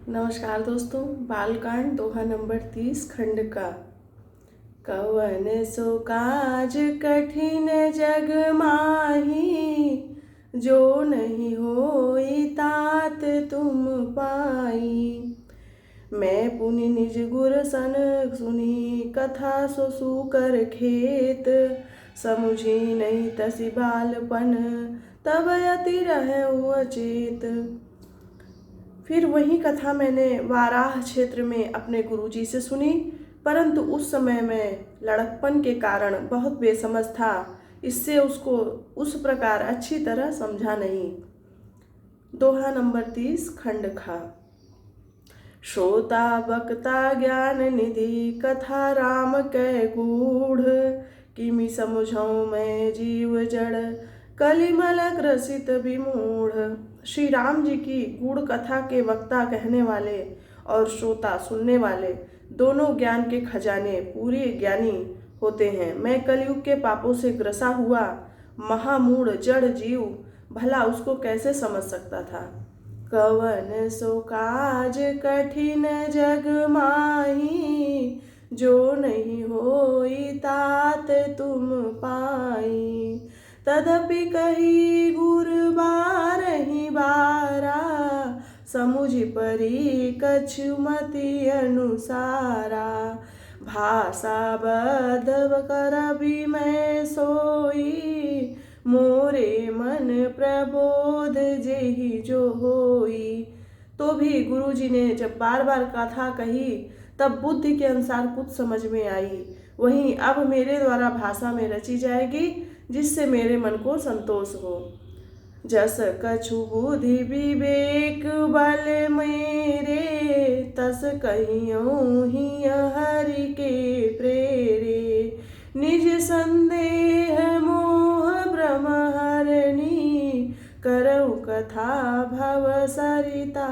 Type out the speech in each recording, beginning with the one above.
नमस्कार दोस्तों। बालकांड दोहा नंबर 30 खंड का। कवन सो काज कठिन जग माही, जो नहीं होई तात तुम पाई। मैं पुनि निज गुर सन सुनी, कथा सो सुकर खेत। समुझी नहीं तसी बालपन, तब अति रहउ अचेत। फिर वही कथा मैंने वाराह क्षेत्र में अपने गुरुजी से सुनी, परंतु उस समय मैं लड़कपन के कारण बहुत बेसमझ था, इससे उसको उस प्रकार अच्छी तरह समझा नहीं। दोहा नंबर 30 खंड खा। श्रोता वक्ता ज्ञान निधि, कथा राम कै गूढ़। किमि समझौं मैं जीव जड़, कलिमल ग्रसित विमूढ़। श्री राम जी की गूढ़ कथा के वक्ता कहने वाले और श्रोता सुनने वाले दोनों ज्ञान के खजाने पूरे ज्ञानी होते हैं। मैं कलयुग के पापों से ग्रसा हुआ महामूढ़ जड़ जीव भला उसको कैसे समझ सकता था। कवन सो काज कठिन जग माही, जो नहीं होई तात तुम पाई। तदपि कही गुर बारहि बारा, समुझ परी कछु मति अनुसारा। भाषा बद्ध करबि मैं सोई, मोरे मन प्रबोध जेहि जो होई। तो भी गुरुजी ने जब बार बार कथा कही तब बुद्धि के अनुसार कुछ समझ में आई, वहीं अब मेरे द्वारा भाषा में रची जाएगी जिससे मेरे मन को संतोष हो। जस कछु बुद्धि विवेक बल मेरे, तस कहियो ही हरि के प्रेरे। निज संदेह मोह भ्रम हरनी, करऊ कथा भव सरिता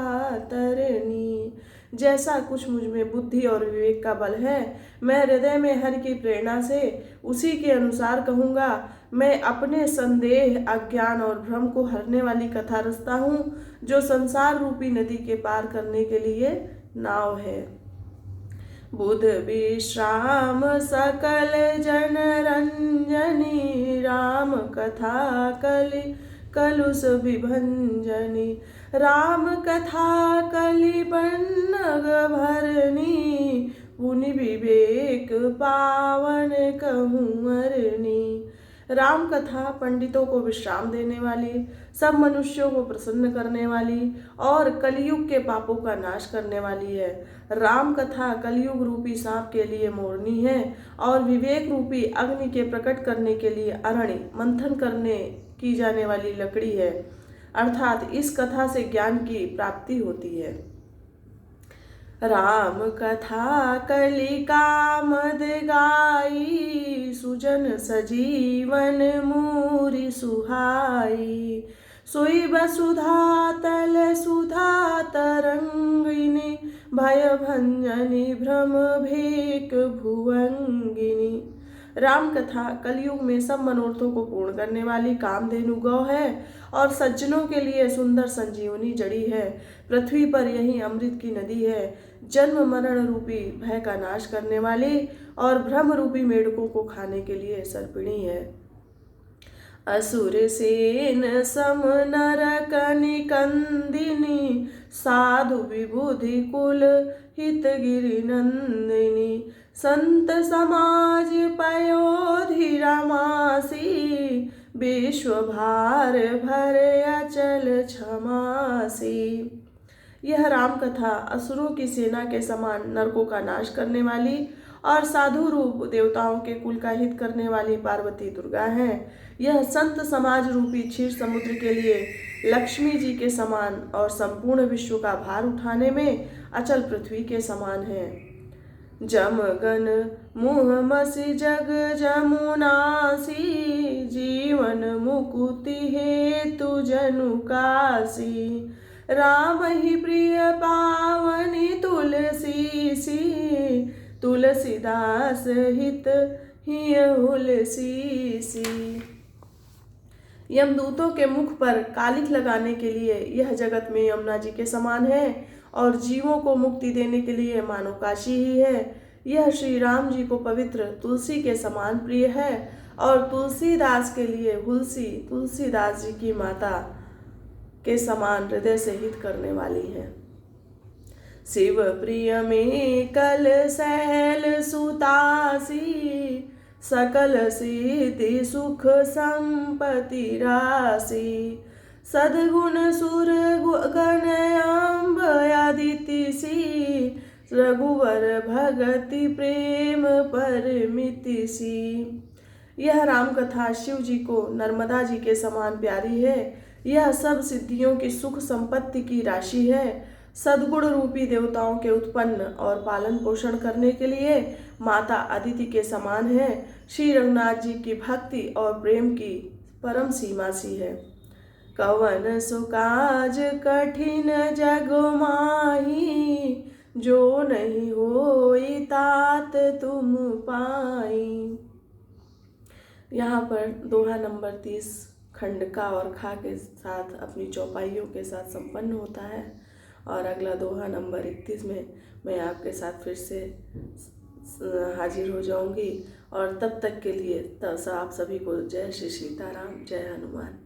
तरनी। जैसा कुछ मुझ में बुद्धि और विवेक का बल है, मैं हृदय में हरि की प्रेरणा से उसी के अनुसार कहूँगा। मैं अपने संदेह, अज्ञान और भ्रम को हरने वाली कथा रचता हूँ, जो संसार रूपी नदी के पार करने के लिए नाव है। बुध विश्राम सकल जन रंजनी, राम कथा कलुष विभंजनी। राम कथा कलि बन्नग भरनी, पुनि विवेक पावन कहूँ अरनी। राम कथा पंडितों को विश्राम देने वाली, सब मनुष्यों को प्रसन्न करने वाली और कलयुग के पापों का नाश करने वाली है। राम कथा कलयुग रूपी सांप के लिए मोरनी है और विवेक रूपी अग्नि के प्रकट करने के लिए अरणि मंथन करने की जाने वाली लकड़ी है। अर्थात इस कथा से ज्ञान की प्राप्ति होती है। राम कथा कलि कामद गाई, सुजन सजीवन मूरि सुहाई। सोई वसुधा तल सुधा तरंगिनी, भय भंजनी भ्रम भेक भुवंगिनी। राम कथा कलयुग में सब मनोरथों को पूर्ण करने वाली कामधेनु गौ है और सज्जनों के लिए सुंदर संजीवनी जड़ी है। पृथ्वी पर यही अमृत की नदी है, जन्म मरण रूपी भय का नाश करने वाली और भ्रम रूपी मेढकों को खाने के लिए सर्पिणी है। असुर सेन सम नरक निकंदिनी, साधु विबुधि कुल हित गिरि नंदिनी। संत समाज पयोधि रमासी, विश्व भार भर अचल क्षमासी। यह राम कथा असुरों की सेना के समान नरकों का नाश करने वाली और साधु रूप देवताओं के कुल का हित करने वाली पार्वती दुर्गा है। यह संत समाज रूपी क्षीर समुद्र के लिए लक्ष्मी जी के समान और संपूर्ण विश्व का भार उठाने में अचल पृथ्वी के समान है। जमगन मुह मसी जग जमुनासी, जीवन मुकुति हेतु जनु कासी। राम ही प्रिय पावनी तुलसी सी, तुलसीदास हित हिय हुलसी सी। यमदूतों के मुख पर कालिख लगाने के लिए यह जगत में यमुना जी के समान है और जीवों को मुक्ति देने के लिए मानो काशी ही है। यह श्री राम जी को पवित्र तुलसी के समान प्रिय है और तुलसीदास के लिए हुलसी तुलसीदास जी की माता के समान हृदय से हित करने वाली है। शिव प्रिय में कल सैल सुतासी सकल सिद्धि सुख संपत्ति राशि सद्गुण सुर गण अम्ब आदिति सी रघुवर भगति प्रेम परमिति सी। यह राम कथा शिव जी को नर्मदा जी के समान प्यारी है। यह सब सिद्धियों की सुख संपत्ति की राशि है। सद्गुण रूपी देवताओं के उत्पन्न और पालन पोषण करने के लिए माता अदिति के समान है। श्री रघुनाथ जी की भक्ति और प्रेम की परम सीमा सी है। कवन सो काज कठिन जग माही जो नहीं होई तात तुम पाई। यहाँ पर दोहा नंबर 30 खंड का और खा के साथ अपनी चौपाइयों के साथ संपन्न होता है और अगला दोहा नंबर 31 में मैं आपके साथ फिर से हाजिर हो जाऊंगी और तब तक के लिए आप सभी को जय श्री सीताराम, जय हनुमान।